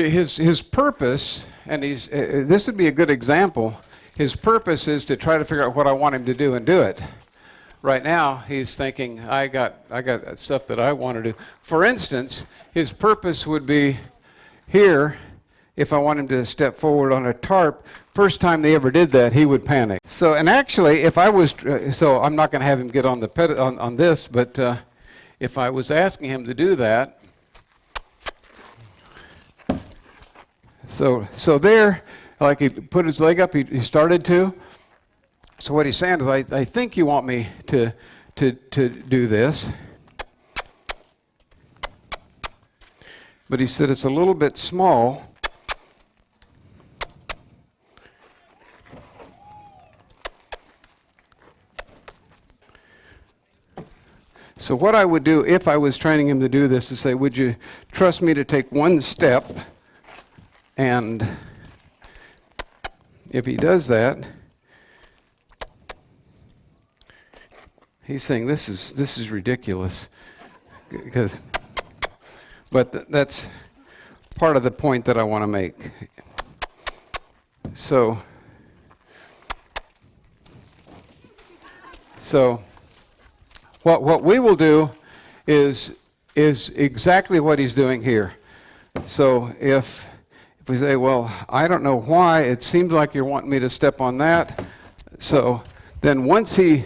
his purpose, and this would be a good example. His purpose is to try to figure out what I want him to do and do it. Right now, he's thinking, I got stuff that I want to do. For instance, his purpose would be here. If I want him to step forward on a tarp, first time they ever did that, he would panic. So, and actually, if I was, so I'm not going to have him get on the on this, but if I was asking him to do that, so there, like he put his leg up, he started to. So what he's saying is, I think you want me to do this, but he said it's a little bit small. So what I would do if I was training him to do this is say, would you trust me to take one step? And if he does that, he's saying this is ridiculous. But that's part of the point that I want to make. So what we will do is exactly what he's doing here. So if we say, well, I don't know why, it seems like you're wanting me to step on that. So then once he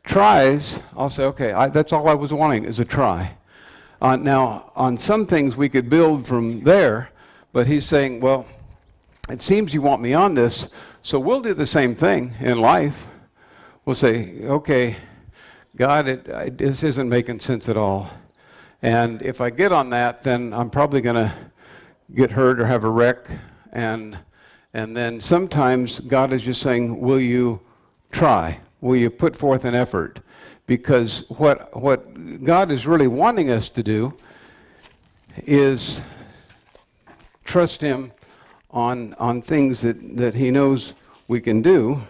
tries, I'll say, okay, that's all I was wanting is a try. Now, on some things we could build from there, but he's saying, well, it seems you want me on this, so we'll do the same thing in life. We'll say, okay, God, this isn't making sense at all. And if I get on that, then I'm probably going to get hurt or have a wreck. And then sometimes God is just saying, will you try? Will you put forth an effort? Because what God is really wanting us to do is trust Him on things that He knows we can do.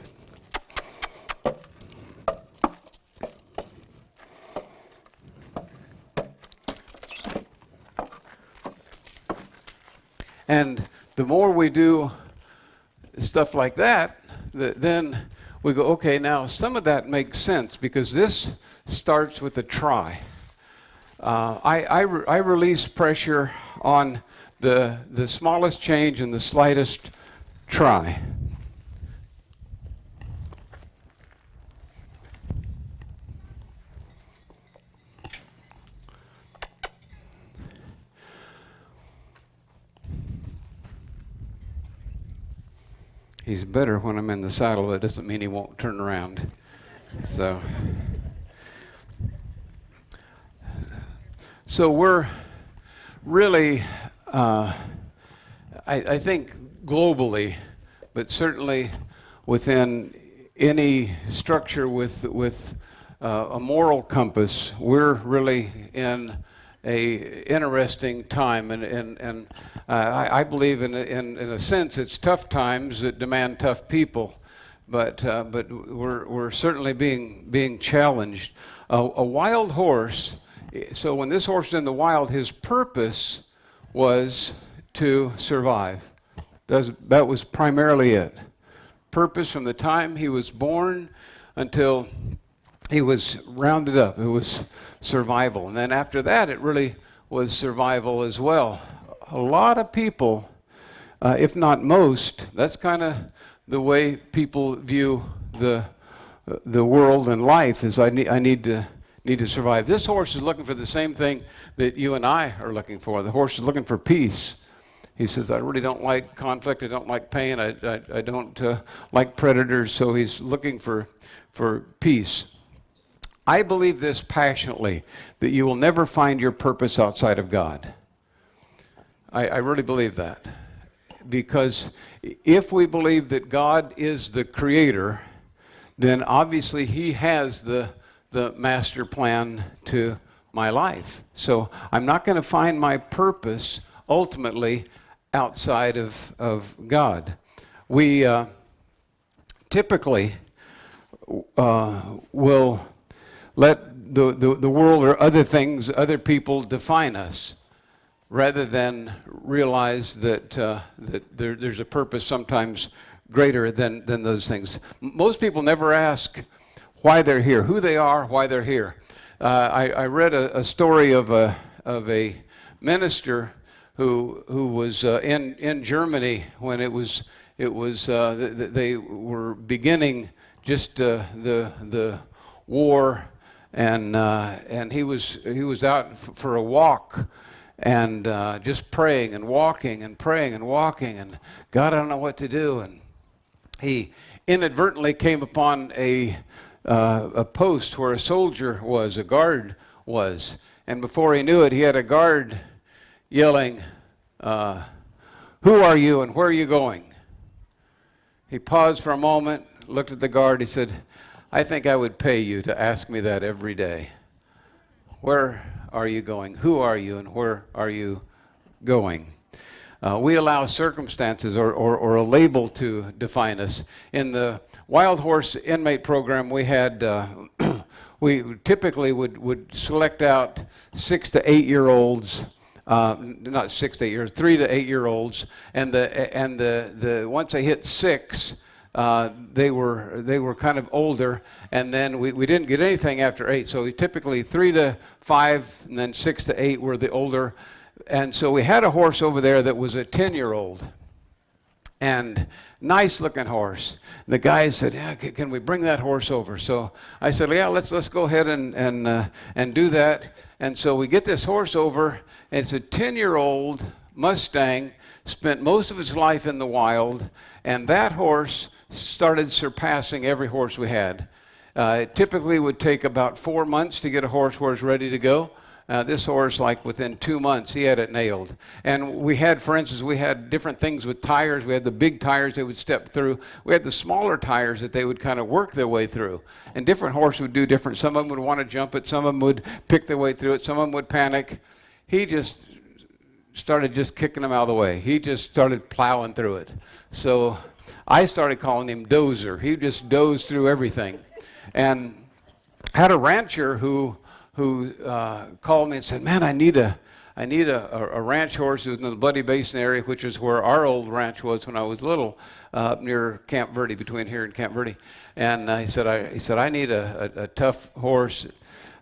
And the more we do stuff like that, then we go, okay, now some of that makes sense because this starts with a try. I release pressure on the smallest change and the slightest try. He's better when I'm in the saddle. That doesn't mean he won't turn around. So we're really, I think globally, but certainly within any structure with a moral compass, we're really in a interesting time, and I believe in a sense it's tough times that demand tough people, but we're certainly being challenged. A wild horse. So when this horse was in the wild, his purpose was to survive. That was primarily it. Purpose from the time he was born until he was rounded up. It was survival. And then after that, it really was survival as well. A lot of people, if not most, that's kind of the way people view the world and life is I need to survive. This horse is looking for the same thing that you and I are looking for. The horse is looking for peace. He says, I really don't like conflict. I don't like pain. I don't like predators. So he's looking for peace. I believe this passionately, that you will never find your purpose outside of God. I really believe that. Because if we believe that God is the creator, then obviously He has the master plan to my life. So I'm not going to find my purpose ultimately outside of God. We typically will let the world or other things, other people define us. rather than realize that there's a purpose sometimes greater than those things. Most people never ask why they're here, who they are, why they're here. I read a story of a minister who was in Germany when they were beginning just the war, and he was out for a walk, and just praying and walking and praying and walking, and God, I don't know what to do. And he inadvertently came upon a post where a soldier was, a guard was, and before he knew it, he had a guard yelling, "Who are you and where are you going?" He paused for a moment, looked at the guard. He said, "I think I would pay you to ask me that every day. Where are you going? Who are you and where are you going?" We allow circumstances or a label to define us. In the Wild Horse Inmate Program, we had we typically would select out 6 to 8 year olds. Not 6 to 8 years, 3 to 8 year olds, and the once they hit 6, they were kind of older, and then we didn't get anything after 8. So we typically 3 to 5, and then 6 to 8 were the older, and so we had a horse over there that was a 10-year-old, and nice looking horse. The guy said, "Yeah, can we bring that horse over?" So I said, "Yeah, let's go ahead and do that." And so we get this horse over. It's a 10-year-old Mustang, spent most of its life in the wild, and that horse started surpassing every horse we had. It typically would take about 4 months to get a horse where it's ready to go. This horse, like within 2 months, he had it nailed. And we had, for instance, we had different things with tires. We had the big tires they would step through. We had the smaller tires that they would kind of work their way through. And different horses would do different. Some of them would want to jump it. Some of them would pick their way through it. Some of them would panic. He just started just kicking them out of the way. He just started plowing through it. So I started calling him Dozer. He just dozed through everything. And had a rancher who called me and said, "Man, I need a ranch horse who's in the Bloody Basin area, which is where our old ranch was when I was little, near Camp Verde, between here and Camp Verde." And he said, "I need a tough horse."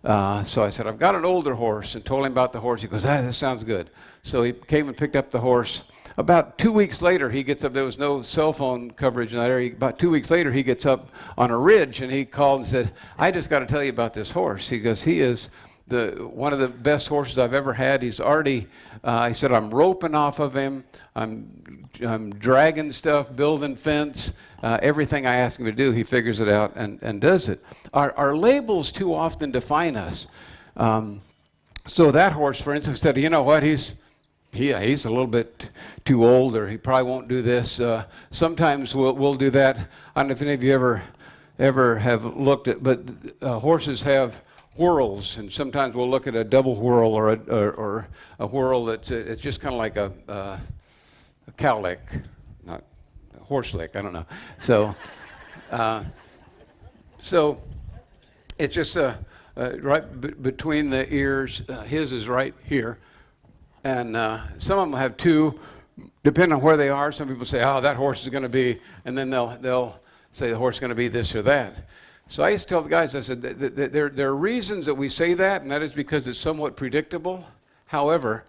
So I said, "I've got an older horse," and told him about the horse. He goes, "That sounds good." So he came and picked up the horse. About 2 weeks later, he gets up. There was no cell phone coverage in that area. About 2 weeks later, he gets up on a ridge, and he called and said, "I just got to tell you about this horse." He goes, "He is one of the best horses I've ever had. He's already," he said, "I'm roping off of him. I'm dragging stuff, building fence. Everything I ask him to do, he figures it out and does it." Our labels too often define us. So that horse, for instance, said, "You know what? He's a little bit too old, or he probably won't do this." Sometimes we'll do that. I don't know if any of you ever have looked at, but horses have whirls, and sometimes we'll look at a double whirl or a whirl that's it's just kind of like a cow lick, not a horse lick. I don't know. So it's just right between the ears. His is right here. And some of them have two, depending on where they are. Some people say, "Oh, that horse is going to be," and then they'll say the horse is going to be this or that. So I used to tell the guys, I said, there are reasons that we say that, and that is because it's somewhat predictable. However,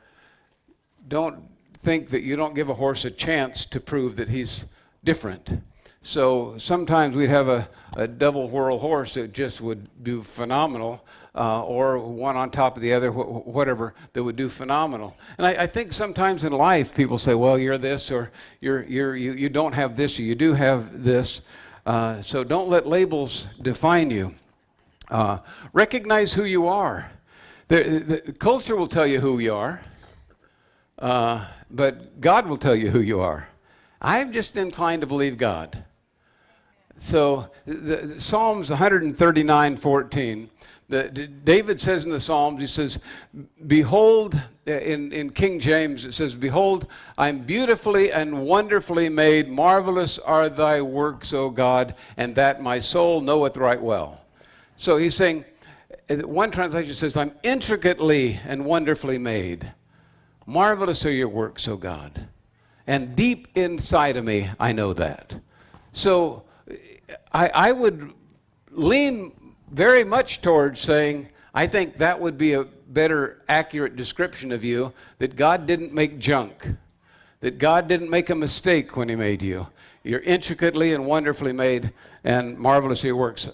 don't think that you don't give a horse a chance to prove that he's different. So sometimes we'd have a double whirl horse that just would do phenomenal, or one on top of the other, whatever, that would do phenomenal. And I think sometimes in life people say, "Well, you're this," or you don't have this, or you do have this. So don't let labels define you. Recognize who you are. The culture will tell you who you are, but God will tell you who you are. I'm just inclined to believe God. So the Psalms 139:14, David says in the Psalms, he says, "Behold," in King James it says, "Behold, I'm beautifully and wonderfully made. Marvelous are thy works, O God, and that my soul knoweth right well." So he's saying, one translation says, "I'm intricately and wonderfully made." Marvelous are your works, O God. And deep inside of me, I know that. So I would lean very much towards saying, I think that would be a better, accurate description of you, that God didn't make junk, that God didn't make a mistake when he made you. You're intricately and wonderfully made, and marvelous are your works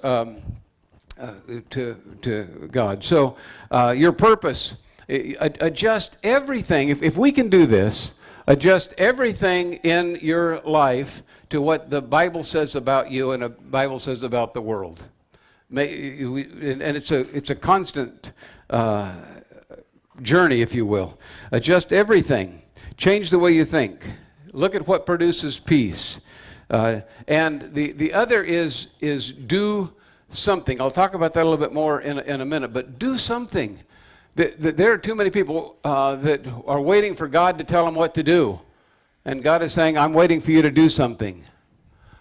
to God. So your purpose, adjust everything. If we can do this, adjust everything in your life to what the Bible says about you and the Bible says about the world. And it's a constant journey, if you will. Adjust everything. Change the way you think. Look at what produces peace. And the other is do something. I'll talk about that a little bit more in a minute, but do something. There are too many people that are waiting for God to tell them what to do. And God is saying, I'm waiting for you to do something.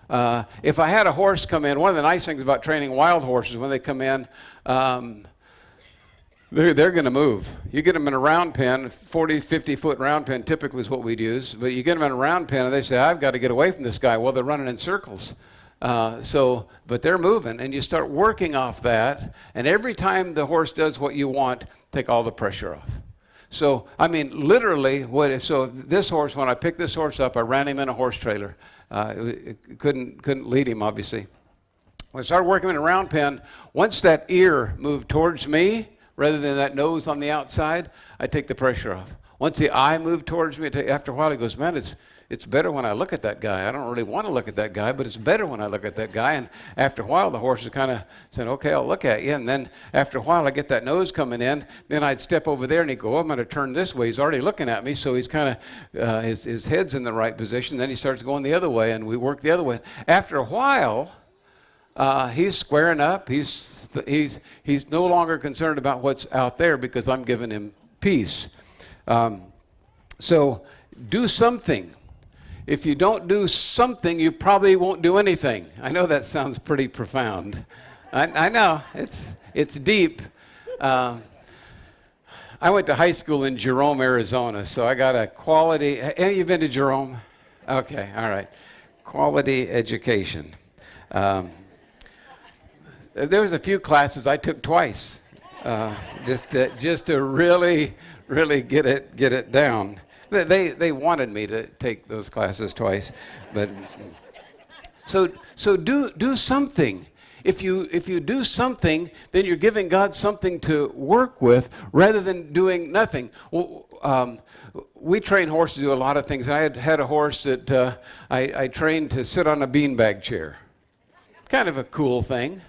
If I had a horse come in, one of the nice things about training wild horses, when they come in, they're going to move. You get them in a round pen, 40, 50-foot round pen typically is what we'd use, but you get them in a round pen and they say, I've got to get away from this guy. Well, they're running in circles. But they're moving, and you start working off that, and every time the horse does what you want, take all the pressure off. So, I mean, literally, this horse, when I picked this horse up, I ran him in a horse trailer. Couldn't lead him, obviously. When I started working in a round pen, once that ear moved towards me, rather than that nose on the outside, I take the pressure off. Once the eye moved towards me, after a while, he goes, man, it's better when I look at that guy. I don't really want to look at that guy, but it's better when I look at that guy. And after a while, the horse is kind of saying, okay, I'll look at you. And then after a while, I get that nose coming in. Then I'd step over there, and he'd go, I'm going to turn this way. He's already looking at me, so he's kind of, his head's in the right position. Then he starts going the other way, and we work the other way. After a while, he's squaring up. He's no longer concerned about what's out there because I'm giving him peace. So do something. If you don't do something, you probably won't do anything. I know that sounds pretty profound. I know, it's deep. I went to high school in Jerome, Arizona, so I got a quality, hey, you been to Jerome? Okay, all right. Quality education. There was a few classes I took twice, just to really get it down. They wanted me to take those classes twice, but so do something. If you do something, then you're giving God something to work with rather than doing nothing. Well, we train horses to do a lot of things. I had a horse that I trained to sit on a beanbag chair. Kind of a cool thing.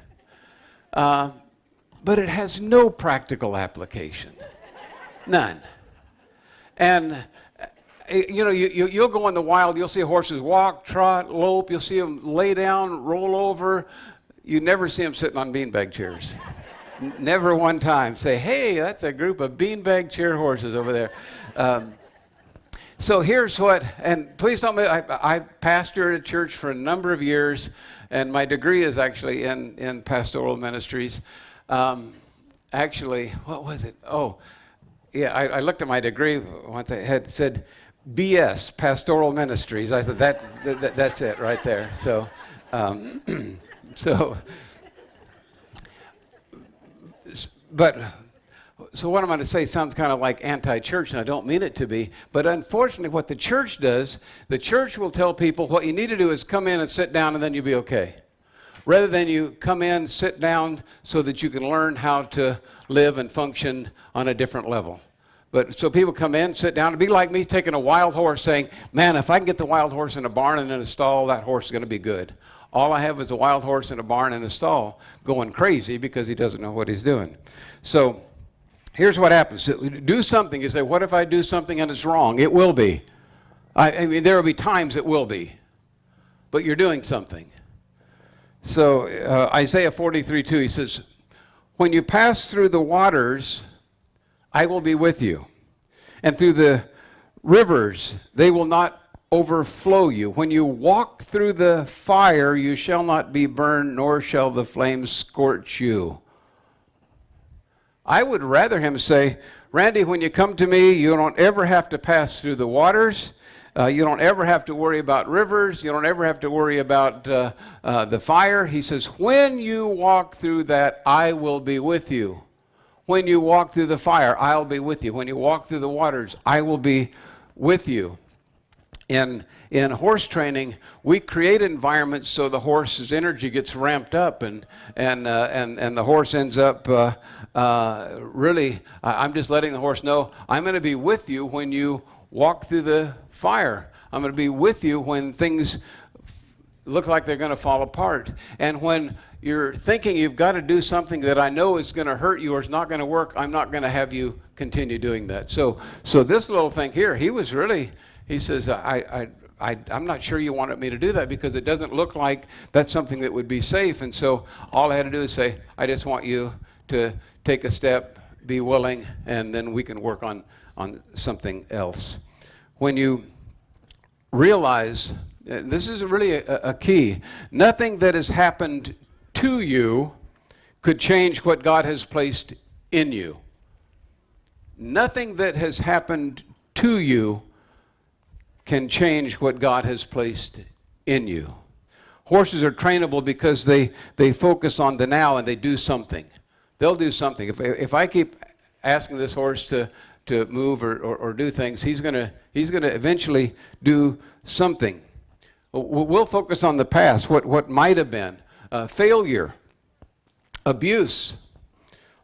But it has no practical application. None. And you'll go in the wild, you'll see horses walk, trot, lope, you'll see them lay down, roll over. You never see them sitting on beanbag chairs. Never one time. Say, hey, that's a group of beanbag chair horses over there. So here's what, and please don't, I pastored a church for a number of years, and my degree is actually in pastoral ministries. Actually, what was it? Oh, yeah, I looked at my degree once. I had said BS, pastoral ministries. I said, that's it right there. So, So what I'm going to say sounds kind of like anti-church, and I don't mean it to be. But unfortunately, what the church does, the church will tell people what you need to do is come in and sit down, and then you'll be okay. Rather than you come in, sit down, so that you can learn how to live and function on a different level. But so people come in, sit down. It'd be like me taking a wild horse saying, man, if I can get the wild horse in a barn and in a stall, that horse is going to be good. All I have is a wild horse in a barn and a stall going crazy because he doesn't know what he's doing. So here's what happens. Do something. You say, what if I do something and it's wrong? It will be. I mean, there will be times it will be. But you're doing something. So Isaiah 43:2, he says, when you pass through the waters, I will be with you. And through the rivers, they will not overflow you. When you walk through the fire, you shall not be burned, nor shall the flames scorch you. I would rather him say, Randy, when you come to me, you don't ever have to pass through the waters. You don't ever have to worry about rivers. You don't ever have to worry about the fire. He says, when you walk through that, I will be with you. When you walk through the fire, I'll be with you. When you walk through the waters, I will be with you. In horse training, we create environments so the horse's energy gets ramped up, and the horse ends up really. I'm just letting the horse know I'm going to be with you when you walk through the fire. I'm going to be with you when things look like they're going to fall apart, and when you're thinking you've got to do something that I know is going to hurt you or is not going to work, I'm not going to have you continue doing that. So this little thing here, he says, I'm not sure you wanted me to do that because it doesn't look like that's something that would be safe. And so all I had to do is say, I just want you to take a step, be willing, and then we can work on something else. When you realize, this is really a key, nothing that has happened to you could change what God has placed in you. Nothing that has happened to you can change what God has placed in you. Horses are trainable because they focus on the now and they do something. They'll do something. If I keep asking this horse to move or do things, he's gonna eventually do something. We'll focus on the past, what might have been. Failure, abuse,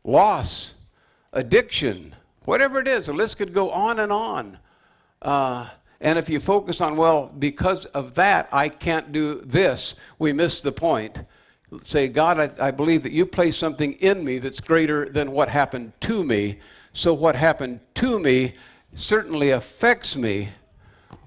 loss, addiction, whatever it is. The list could go on and on. And if you focus on, well, because of that, I can't do this, we miss the point. Say, God, I believe that you placed something in me that's greater than what happened to me. So what happened to me certainly affects me,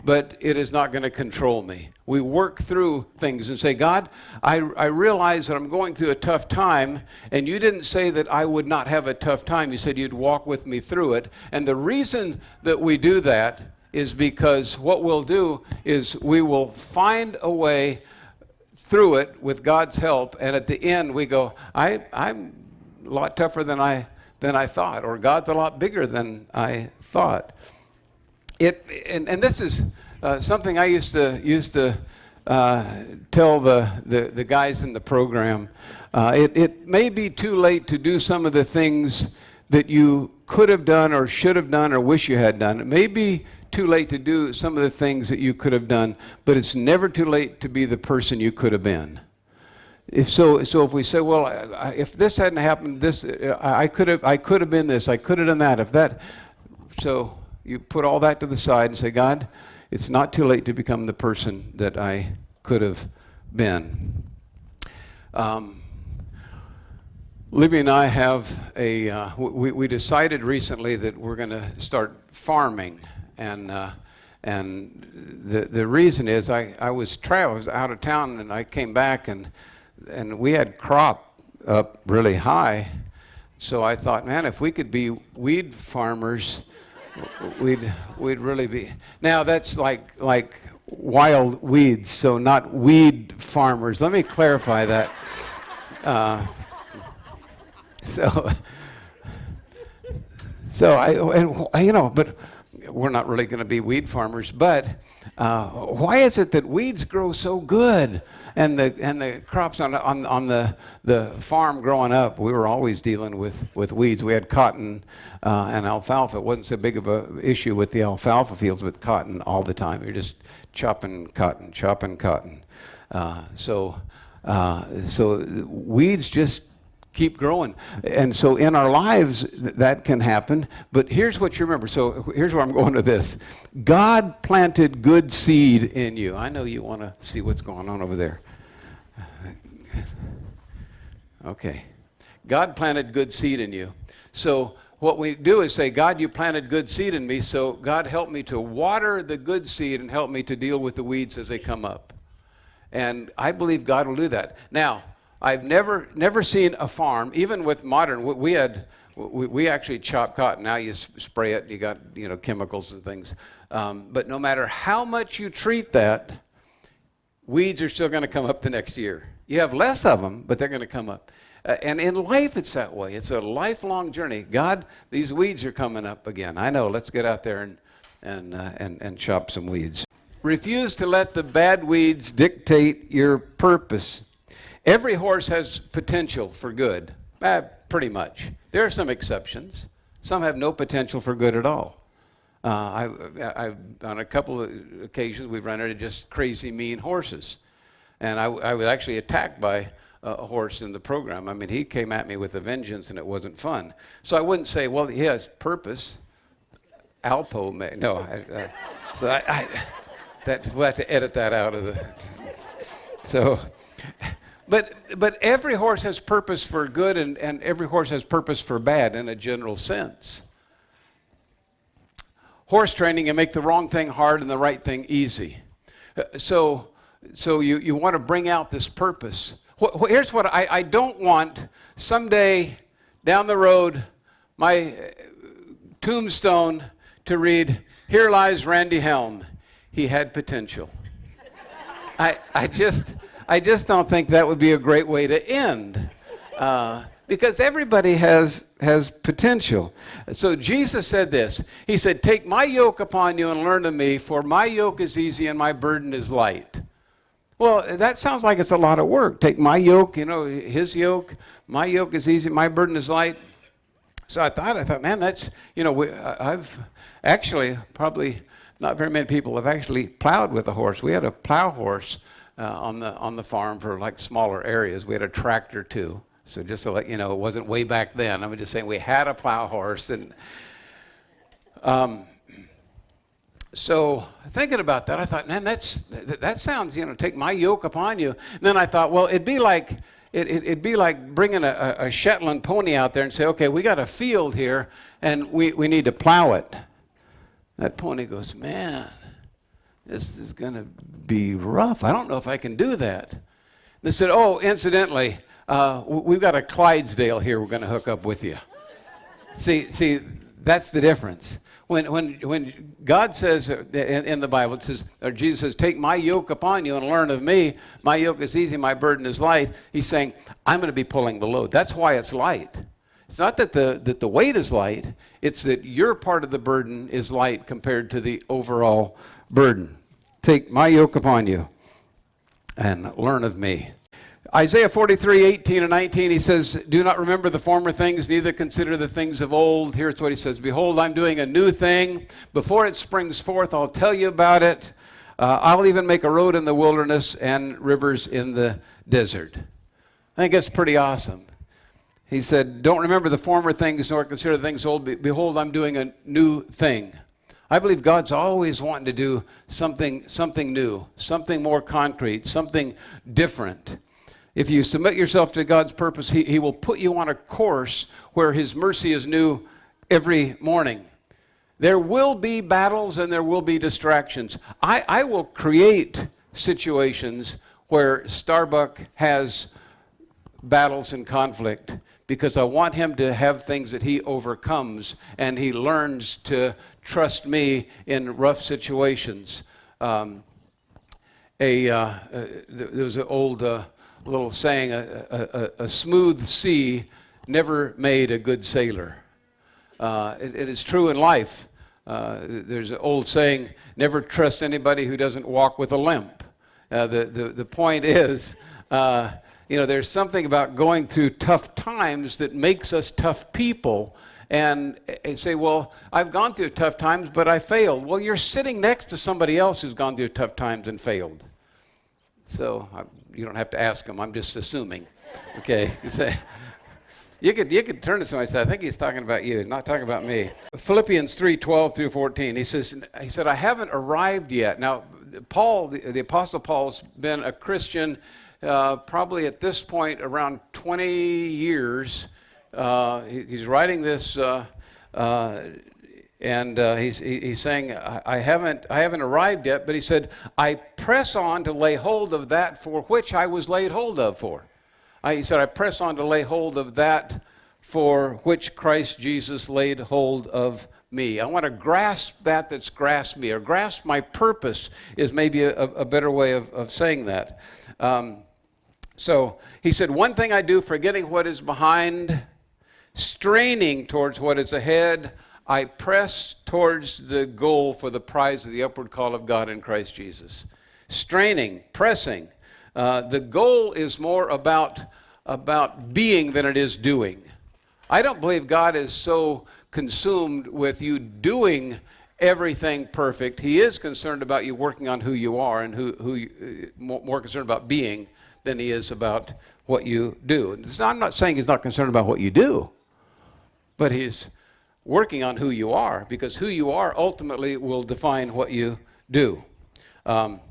but it is not going to control me. We work through things and say, God, I realize that I'm going through a tough time, and you didn't say that I would not have a tough time. You said you'd walk with me through it. And the reason that we do that is because what we'll do is we will find a way through it with God's help, and at the end we go, I'm a lot tougher than I thought, or God's a lot bigger than I thought. And this is something I used to tell the guys in the program. It may be too late to do some of the things that you could have done or should have done or wish you had done. It may be too late to do some of the things that you could have done, but it's never too late to be the person you could have been. If we say, well, if this hadn't happened, I could have been this, I could have done that. So you put all that to the side and say, God, it's not too late to become the person that I could have been. Libby and I have we decided recently that we're going to start farming, and the reason is I was out of town and I came back and we had crop up really high, so I thought, man, if we could be weed farmers, we'd really be. Now that's like wild weeds, so not weed farmers. Let me clarify that. But we're not really going to be weed farmers. But why is it that weeds grow so good, and the crops on the farm growing up, we were always dealing with weeds. We had cotton and alfalfa. It wasn't so big of a issue with the alfalfa fields, with cotton all the time. You're just chopping cotton. So weeds just keep growing. And so in our lives, that can happen. But here's what you remember. So here's where I'm going with this. God planted good seed in you. I know you want to see what's going on over there. Okay. God planted good seed in you. So what we do is say, God, you planted good seed in me, so God, help me to water the good seed and help me to deal with the weeds as they come up. And I believe God will do that. Now, I've never seen a farm, even with modern. We actually chop cotton. Now you spray it. You got chemicals and things. But no matter how much you treat that, weeds are still going to come up the next year. You have less of them, but they're going to come up. And in life, it's that way. It's a lifelong journey. God, these weeds are coming up again. I know. Let's get out there and chop some weeds. Refuse to let the bad weeds dictate your purpose. Every horse has potential for good, pretty much. There are some exceptions. Some have no potential for good at all. On a couple of occasions, we've run into just crazy, mean horses. And I was actually attacked by a horse in the program. I mean, he came at me with a vengeance, and it wasn't fun. So I wouldn't say, well, he has purpose. Alpo may. No. We'll have to edit that out of the... So... But every horse has purpose for good, and every horse has purpose for bad in a general sense. Horse training, you make the wrong thing hard and the right thing easy. So you want to bring out this purpose. Here's what I don't want someday down the road, my tombstone to read, "Here lies Randy Helm. He had potential." I just don't think that would be a great way to end, because everybody has potential. So Jesus said this. He said, "Take my yoke upon you and learn of me, for my yoke is easy and my burden is light." Well, that sounds like it's a lot of work. Take my yoke, his yoke. My yoke is easy, my burden is light. So I thought, man, that's, I've actually probably not very many people have actually plowed with a horse. We had a plow horse on the farm for like smaller areas. We had a tractor too. So just to let you know, it wasn't way back then. I'm just saying we had a plow horse. And so thinking about that, I thought, man, that sounds, take my yoke upon you. And then I thought, well, it'd be like bringing a Shetland pony out there and say, okay, we got a field here and we need to plow it. That pony goes, man, this is going to be rough. I don't know if I can do that. They said, oh, incidentally, we've got a Clydesdale here we're going to hook up with you. See, that's the difference. When God says in the Bible, it says, or Jesus says, take my yoke upon you and learn of me. My yoke is easy, my burden is light. He's saying, I'm going to be pulling the load. That's why it's light. It's not that the weight is light. It's that your part of the burden is light compared to the overall burden. Take my yoke upon you and learn of me. Isaiah 43:18-19, he says, do not remember the former things, neither consider the things of old. Here's what he says, behold, I'm doing a new thing. Before it springs forth, I'll tell you about it. I'll even make a road in the wilderness and rivers in the desert. I think that's pretty awesome. He said, don't remember the former things, nor consider the things old. Behold, I'm doing a new thing. I believe God's always wanting to do something new, something more concrete, something different. If you submit yourself to God's purpose, He will put you on a course where His mercy is new every morning. There will be battles and there will be distractions. I will create situations where Starbuck has battles and conflict because I want him to have things that he overcomes and he learns to trust me in rough situations. There was an old little saying, a smooth sea never made a good sailor. It is true in life. There's an old saying, never trust anybody who doesn't walk with a limp. The point is, there's something about going through tough times that makes us tough people. And say, well, I've gone through tough times, but I failed. Well, you're sitting next to somebody else who's gone through tough times and failed. So you don't have to ask them. I'm just assuming. Okay. You could turn to somebody and say, I think he's talking about you. He's not talking about me. Philippians 3:12-14. He said, I haven't arrived yet. Now, Paul, the Apostle Paul's been a Christian probably at this point around 20 years. He's writing this, and he's saying, I haven't arrived yet, but he said, I press on to lay hold of that for which I was laid hold of for. He said, I press on to lay hold of that for which Christ Jesus laid hold of me. I want to grasp that's grasped me, or grasp my purpose is maybe a better way of saying that. So he said, one thing I do, forgetting what is behind, straining towards what is ahead, I press towards the goal for the prize of the upward call of God in Christ Jesus. Straining, pressing. The goal is more about being than it is doing. I don't believe God is so consumed with you doing everything perfect. He is concerned about you working on who you are and more concerned about being than he is about what you do. I'm not saying he's not concerned about what you do, but he's working on who you are, because who you are ultimately will define what you do. I'm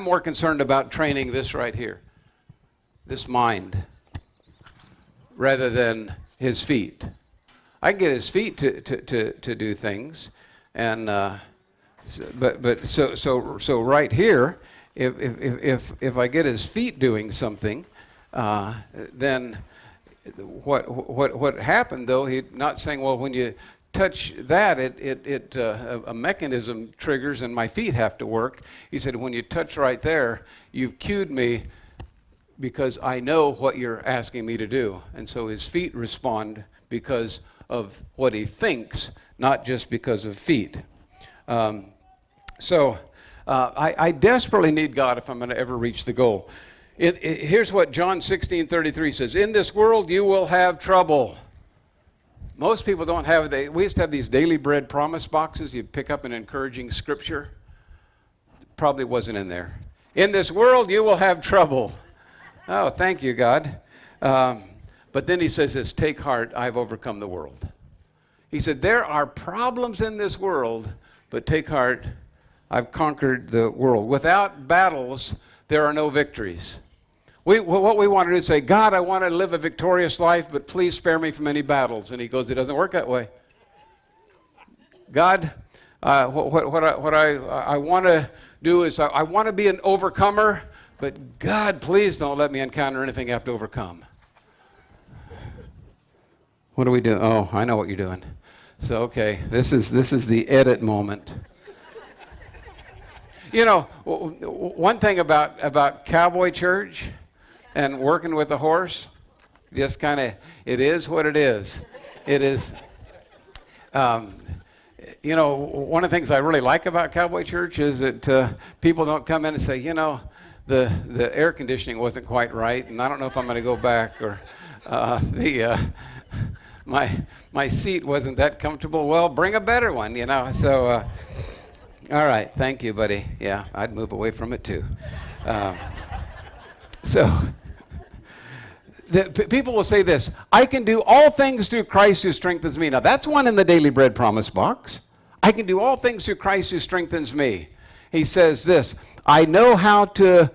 more concerned about training this right here, this mind, rather than his feet. I can get his feet to do things, and so right here, if I get his feet doing something, then what happened though? He not saying, well, when you touch that, a mechanism triggers and my feet have to work. He said, when you touch right there, you've cued me because I know what you're asking me to do. And so his feet respond because of what he thinks, not just because of feet. I desperately need God if I'm going to ever reach the goal. Here's what John 16:33 says. In this world you will have trouble. Most people don't have, we used to have these daily bread promise boxes. You'd pick up an encouraging scripture. Probably wasn't in there. In this world you will have trouble. Oh, thank you, God. But then he says this, take heart, I've overcome the world. He said, there are problems in this world, but take heart, I've conquered the world. Without battles, there are no victories. What we want to do is say, God, I want to live a victorious life, but please spare me from any battles. And he goes, it doesn't work that way. God, what I want to do is I want to be an overcomer, but God, please don't let me encounter anything I have to overcome. What are we doing? Oh, I know what you're doing. So, okay, this is the edit moment. You know, one thing about cowboy church and working with a horse, just kind of, it is what it is. It is, you know, one of the things I really like about cowboy church is that people don't come in and say, you know, the air conditioning wasn't quite right, and I don't know if I'm going to go back, or my seat wasn't that comfortable. Well, bring a better one, you know. So, all right, thank you, buddy. Yeah, I'd move away from it too. People will say this, I can do all things through Christ who strengthens me. Now, that's one in the Daily Bread Promise box. I can do all things through Christ who strengthens me. He says this, I know how to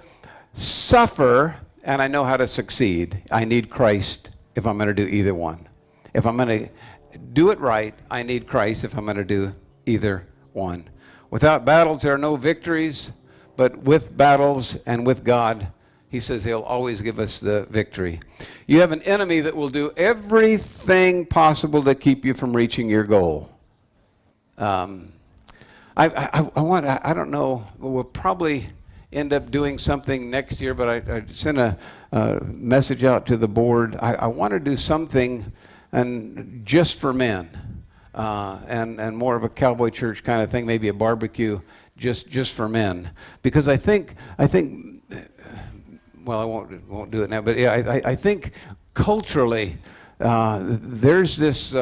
suffer and I know how to succeed. I need Christ if I'm going to do either one. If I'm going to do it right, I need Christ if I'm going to do either one. Without battles, there are no victories, but with battles and with God, he says he'll always give us the victory. You have an enemy that will do everything possible to keep you from reaching your goal. I don't know, we'll probably end up doing something next year, but I sent a message out to the board. I want to do something and just for men, and more of a cowboy church kind of thing, maybe a barbecue just for men, because I think well, I won't do it now, but yeah, I think culturally there's this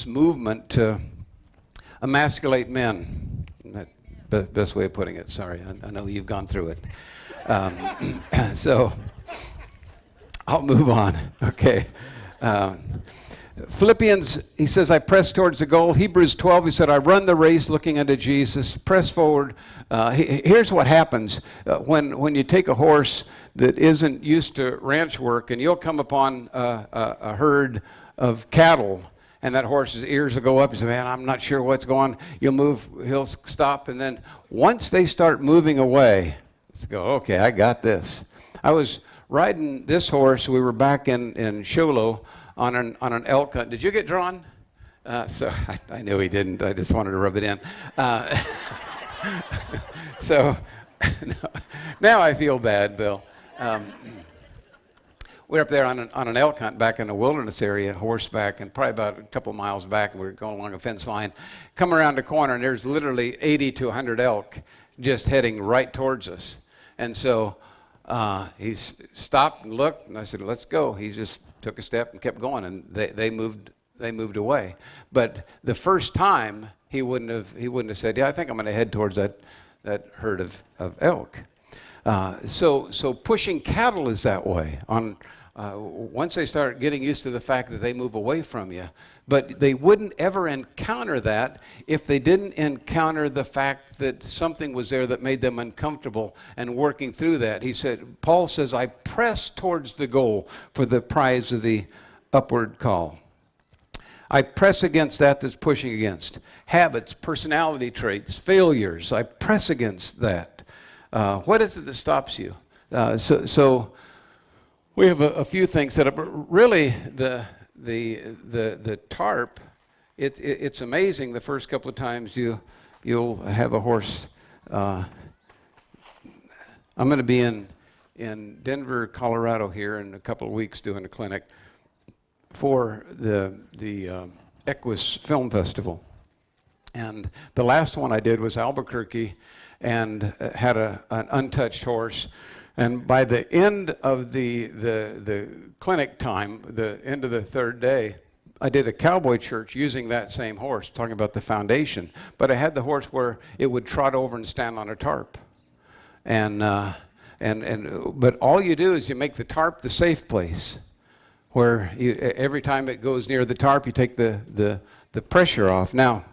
movement to emasculate men. That's best way of putting it. Sorry, I know you've gone through it. So I'll move on. Okay. Philippians, he says, I press towards the goal. Hebrews 12, he said, I run the race looking unto Jesus. Press forward. Here's what happens when you take a horse that isn't used to ranch work, and you'll come upon a herd of cattle, and that horse's ears will go up. You say, man, I'm not sure what's going on. You'll move, he'll stop, and then once they start moving away, let's go, okay, I got this. I was riding this horse. We were back in Show Low on an elk hunt. Did you get drawn? So I knew he didn't. I just wanted to rub it in. So now I feel bad, Bill. Um, we were up there on an elk hunt back in the wilderness area, horseback, and probably about a couple of miles back. We were going along a fence line, come around the corner, and there's literally 80 to 100 elk just heading right towards us. And so he stopped and looked, and I said, "Let's go." He just took a step and kept going, and they moved away. But the first time, he wouldn't have said, "Yeah, I think I'm going to head towards that herd of elk." So pushing cattle is that way. Once they start getting used to the fact that they move away from you, but they wouldn't ever encounter that if they didn't encounter the fact that something was there that made them uncomfortable, and working through that. Paul says, "I press towards the goal for the prize of the upward call." I press against that's pushing against. Habits, personality traits, failures, I press against that. What is it that stops you? So we have a few things set up. Really, the tarp, it's amazing the first couple of times you'll have a horse. I'm going to be in Denver, Colorado here in a couple of weeks doing a clinic for the Equus Film Festival. And the last one I did was Albuquerque, and had an untouched horse. And by the end of the clinic time, the end of the third day, I did a cowboy church using that same horse, talking about the foundation. But I had the horse where it would trot over and stand on a tarp. But all you do is you make the tarp the safe place, where every time it goes near the tarp, you take the pressure off. Now,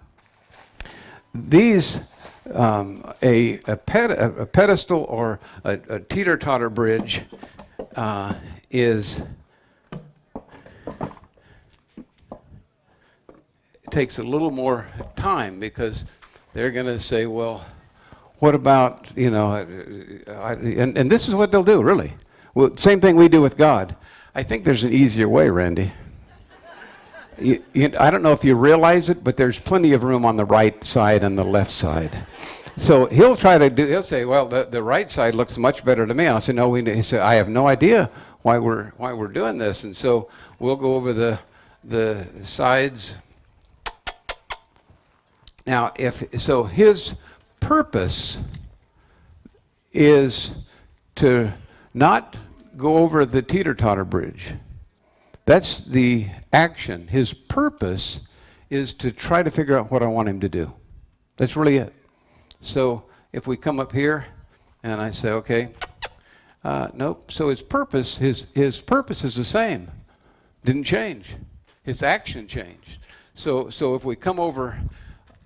these a pedestal or a teeter-totter bridge takes a little more time, because they're going to say, "Well, what about, and this is what they'll do, really. Well, same thing we do with God. I think there's an easier way, Randy. I don't know if you realize it, but there's plenty of room on the right side and the left side." So he'll say, "Well, the right side looks much better to me." And I'll say, "No, he said, I have no idea why we're doing this." And so we'll go over the sides. Now, his purpose is to not go over the teeter-totter bridge. That's the action. His purpose is to try to figure out what I want him to do. That's really it. So if we come up here and I say, "Okay, nope." So his purpose is the same. Didn't change. His action changed. So if we come over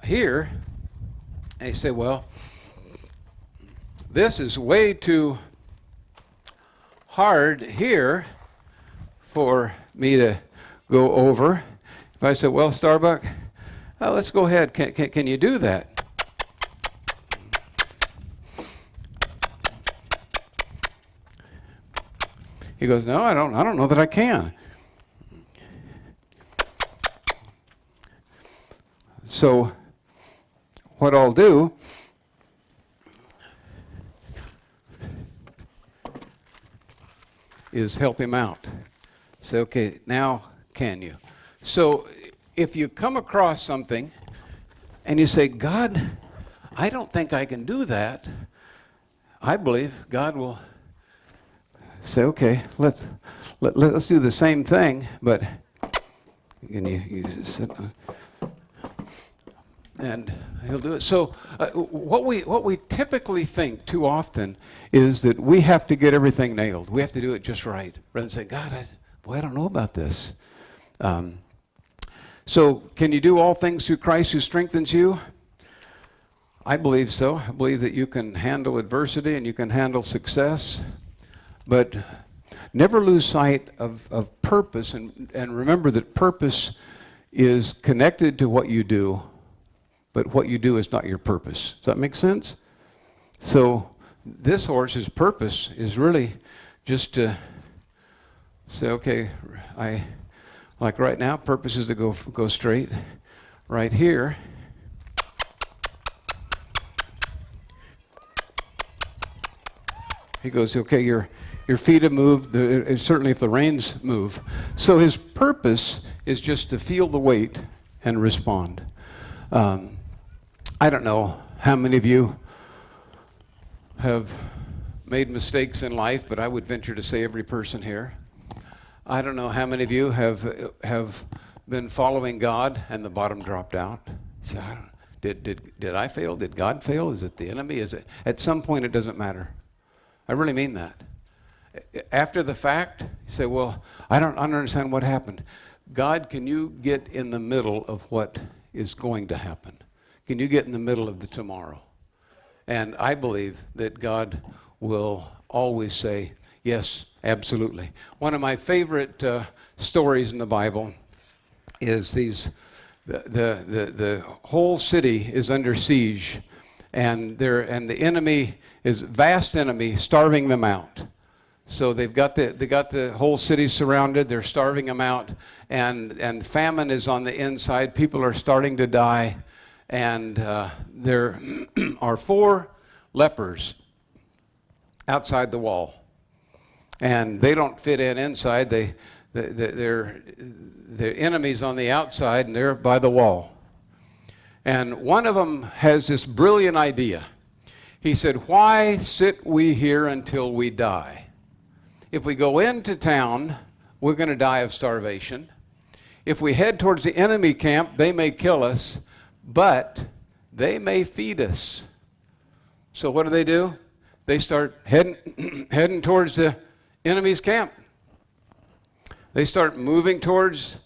here and you say, "Well, this is way too hard here for me to go over." If I said, "Well, Starbuck, let's go ahead. Can you do that?" He goes, "No, I don't know that I can." So what I'll do is help him out. Say, "Okay, now can you?" So if you come across something and you say, "God, I don't think I can do that," I believe God will say, "Okay, let's do the same thing, but can you sit on?" And he'll do it. So what we typically think too often is that we have to get everything nailed. We have to do it just right, rather than say, "God, I don't know about this." So can you do all things through Christ who strengthens you? I believe so. I believe that you can handle adversity and you can handle success. But never lose sight of purpose, and remember that purpose is connected to what you do, but what you do is not your purpose. Does that make sense? So this horse's purpose is really just to say, "Okay, like right now, purpose is to go straight right here." He goes, okay, your feet have moved, certainly if the reins move. So his purpose is just to feel the weight and respond. I don't know how many of you have made mistakes in life, but I would venture to say every person here. I don't know how many of you have been following God and the bottom dropped out. So did I fail? Did God fail? Is it the enemy? Is it? At some point, it doesn't matter. I really mean that. After the fact, you say, well, I don't understand what happened. God, can you get in the middle of what is going to happen? Can you get in the middle of the tomorrow? And I believe that God will always say, yes, absolutely. One of my favorite stories in the Bible is the whole city is under siege, and the enemy is vast enemy starving them out. So they got the whole city surrounded. They're starving them out, and famine is on the inside. People are starting to die, and there are 4 lepers outside the wall, and they don't fit in inside. They're enemies on the outside, and they're by the wall. And one of them has this brilliant idea. He said, "Why sit we here until we die? If we go into town, we're going to die of starvation. If we head towards the enemy camp, they may kill us, but they may feed us." So what do? They start heading towards the enemy's camp. They start moving towards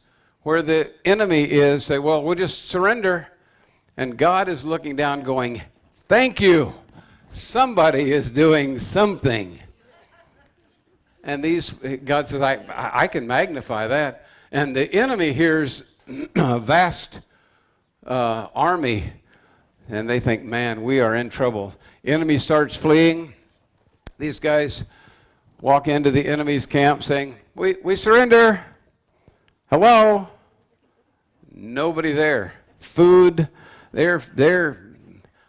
where the enemy is. Say, well, we'll just surrender. And God is looking down going, thank you. Somebody is doing something. And God says, I can magnify that. And the enemy hears a vast army, and they think, man, we are in trouble. Enemy starts fleeing. These guys walk into the enemy's camp saying, we surrender. Hello? Nobody there. Food. They're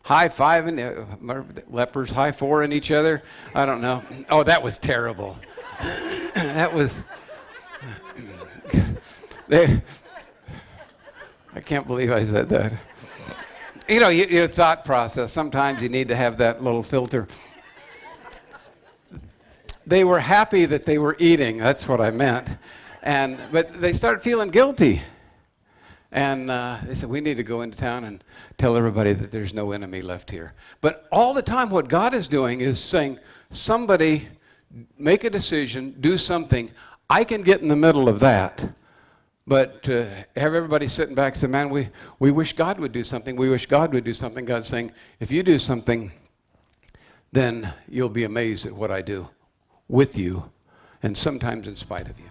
high-fiving, lepers high-fiving each other. I don't know. Oh, that was terrible. That was... I can't believe I said that. You know, your thought process, sometimes you need to have that little filter. They were happy that they were eating, that's what I meant. But they started feeling guilty. And they said, we need to go into town and tell everybody that there's no enemy left here. But all the time what God is doing is saying, somebody make a decision, do something. I can get in the middle of that. But to have everybody sitting back and say, man, we wish God would do something. We wish God would do something. God's saying, if you do something, then you'll be amazed at what I do with you, and sometimes in spite of you.